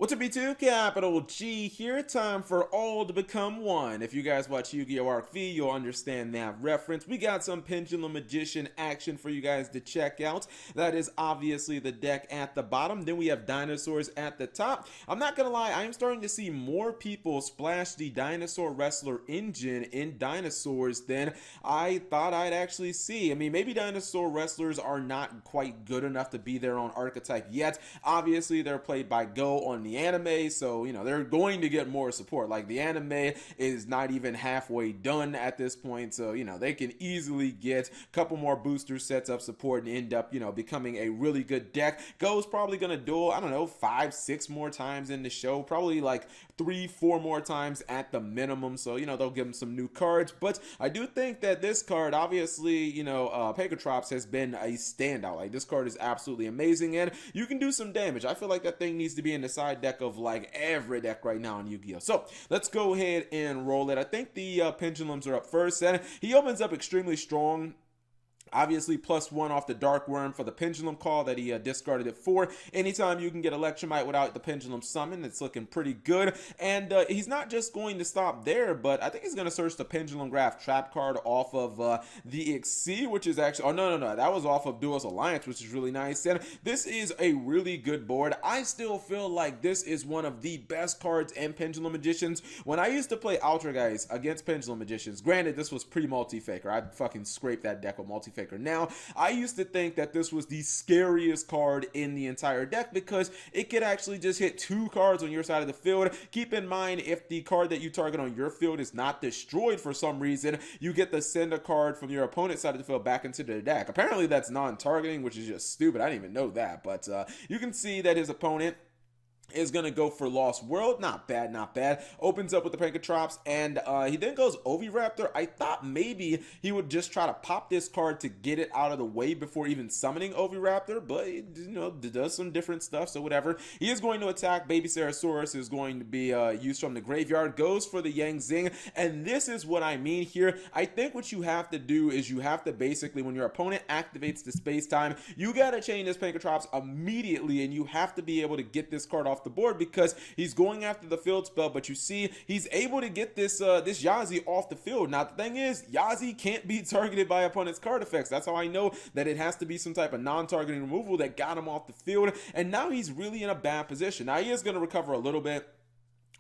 What's up, B2? Capital G here. Time for all to become one. If you guys watch Yu-Gi-Oh! Arc V, you'll understand that reference. We got some Pendulum Magician action for you guys to check out. That is obviously the deck at the bottom. Then we have Dinosaurs at the top. I'm not gonna lie, I am starting to see more people splash the Dinosaur Wrestler engine in Dinosaurs than I thought I'd actually see. I mean, maybe Dinosaur Wrestlers are not quite good enough to be their own archetype yet. Obviously, they're played by Go on the anime, so they're going to get more support. Like, the anime is not even halfway done at this point, so they can easily get a couple more booster sets of support and end up becoming a really good deck. Go's probably gonna duel, I don't know, 5-6 more times in the show, probably like 3-4 more times at the minimum, so they'll give him some new cards. But I do think that this card, obviously, Pegatrops has been a standout. Like, this card is absolutely amazing, and you can do some damage. I feel like that thing needs to be in the side deck of like every deck right now in Yu-Gi-Oh! So let's go ahead and roll it. I think the Pendulums are up first, and he opens up extremely strong. Obviously, +1 off the Dark Worm for the Pendulum Call that he discarded it for. Anytime you can get Electromite without the Pendulum Summon, it's looking pretty good. And he's not just going to stop there, but I think he's going to search the Pendulum Graph Trap card off of the Xyz, which is actually... Oh, no. That was off of Duelist Alliance, which is really nice. And this is a really good board. I still feel like this is one of the best cards in Pendulum Magicians. When I used to play Guys against Pendulum Magicians, granted, this was pre-Multi-Faker. I fucking scraped that deck with Multi-Faker. Now, I used to think that this was the scariest card in the entire deck because it could actually just hit 2 cards on your side of the field. Keep in mind, if the card that you target on your field is not destroyed for some reason, you get to send a card from your opponent's side of the field back into the deck. Apparently, that's non-targeting, which is just stupid. I didn't even know that, but you can see that his opponent is going to go for Lost World. Not bad. Opens up with the Pegatrops, and he then goes Oviraptor. I thought maybe he would just try to pop this card to get it out of the way before even summoning Oviraptor, but it does some different stuff, so whatever. He is going to attack. Baby Sarasaurus is going to be used from the graveyard. Goes for the Yang Zing, and this is what I mean here. I think what you have to do is you have to basically, when your opponent activates the space-time, you got to chain this Pegatrops immediately, and you have to be able to get this card off the board because he's going after the field spell. But you see, he's able to get this this Yazi off the field. Now, the thing is, Yazi can't be targeted by opponent's card effects. That's how I know that it has to be some type of non-targeting removal that got him off the field, and now he's really in a bad position. Now, he is going to recover a little bit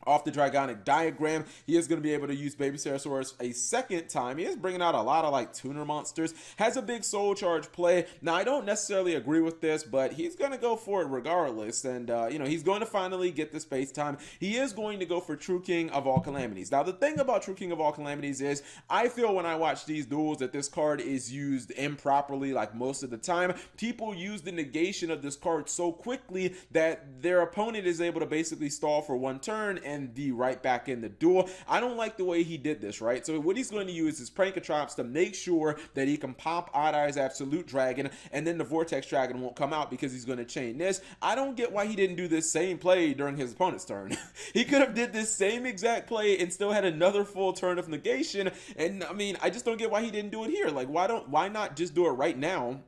off the Dragonic Diagram. He is going to be able to use Baby Sarasaurus a second time. He is bringing out a lot of like tuner monsters. Has a big Soul Charge play. Now, I don't necessarily agree with this, but he's going to go for it regardless. And, he's going to finally get the space time. He is going to go for True King of All Calamities. Now, the thing about True King of All Calamities is I feel when I watch these duels that this card is used improperly like most of the time. People use the negation of this card so quickly that their opponent is able to basically stall for 1 turn and be right back in the duel. I don't like the way he did this, right? So what he's going to use is Prankatrops to make sure that he can pop Odd Eye's Absolute Dragon, and then the Vortex Dragon won't come out because he's going to chain this. I don't get why he didn't do this same play during his opponent's turn. He could have did this same exact play and still had another full turn of negation, and I mean, I just don't get why he didn't do it here. Like, why not just do it right now?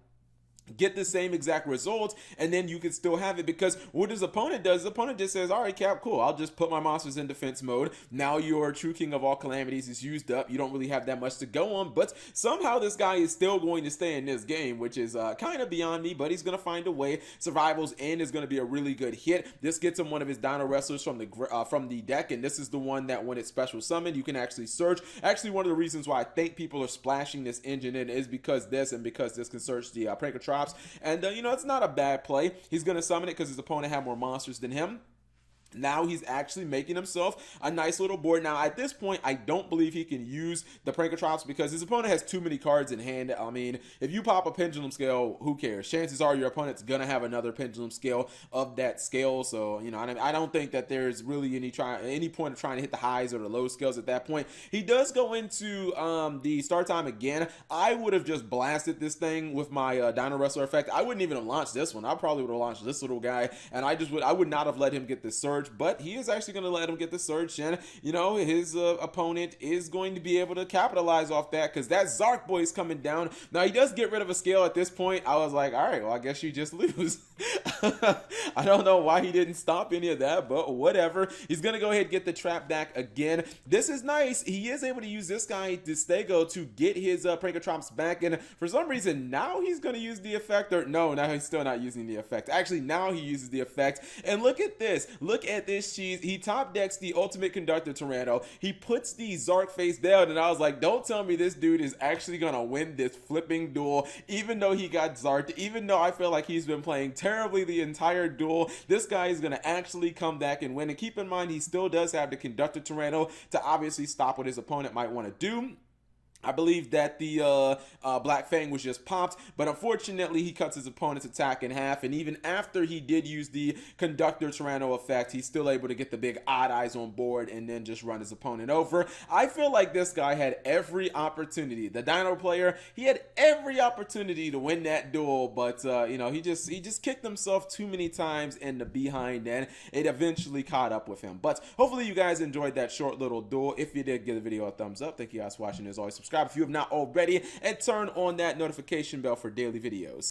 Get the same exact result, and then you can still have it, because what his opponent does, his opponent just says, all right, Cap, cool, I'll just put my monsters in defense mode. Now your True King of All Calamities is used up. You don't really have that much to go on, but somehow this guy is still going to stay in this game, which is kind of beyond me, but he's going to find a way. Survival's End is going to be a really good hit. This gets him one of his Dino Wrestlers from the deck, and this is the one that when it's special summoned, you can actually search. Actually, one of the reasons why I think people are splashing this engine in is because this can search the Prankatrops. And, it's not a bad play. He's going to summon it because his opponent had more monsters than him. Now he's actually making himself a nice little board. Now, at this point, I don't believe he can use the Prankatrops because his opponent has too many cards in hand. I mean, if you pop a Pendulum Scale, who cares? Chances are your opponent's going to have another Pendulum Scale of that scale. So, I don't think that there's really any point of trying to hit the highs or the low scales at that point. He does go into the start time again. I would have just blasted this thing with my Dino Wrestler effect. I wouldn't even have launched this one. I probably would have launched this little guy, and I would not have let him get this surge. Surge, but he is actually going to let him get the Surge, and, you know, his opponent is going to be able to capitalize off that, because that Zarc boy is coming down. Now, he does get rid of a scale at this point. I was like, all right, well, I guess you just lose. I don't know why he didn't stop any of that, but whatever. He's going to go ahead and get the trap back again. This is nice. He is able to use this guy, Distego, to get his Prankatrops back, and for some reason, now he's going to use the effect, or no, now he's still not using the effect. Actually, now he uses the effect, and look at this. Look at this cheese. He top decks the Ultimate Conductor Tyranno. He puts the Zarc face down, and I was like, don't tell me this dude is actually going to win this flipping duel, even though he got Zarked, even though I feel like he's been playing terribly the entire duel. This guy is going to actually come back and win, and keep in mind, he still does have the Conductor Tyranno to obviously stop what his opponent might want to do. I believe that the Black Fang was just popped, but unfortunately he cuts his opponent's attack in half, and even after he did use the Conductor Tyranno effect, he's still able to get the big odd eyes on board and then just run his opponent over. I feel like this guy had every opportunity. The Dino player, he had every opportunity to win that duel, but you know, he just kicked himself too many times in the behind, and it eventually caught up with him. But hopefully you guys enjoyed that short little duel. If you did, give the video a thumbs up. Thank you guys for watching. As always, subscribe if you have not already, and turn on that notification bell for daily videos.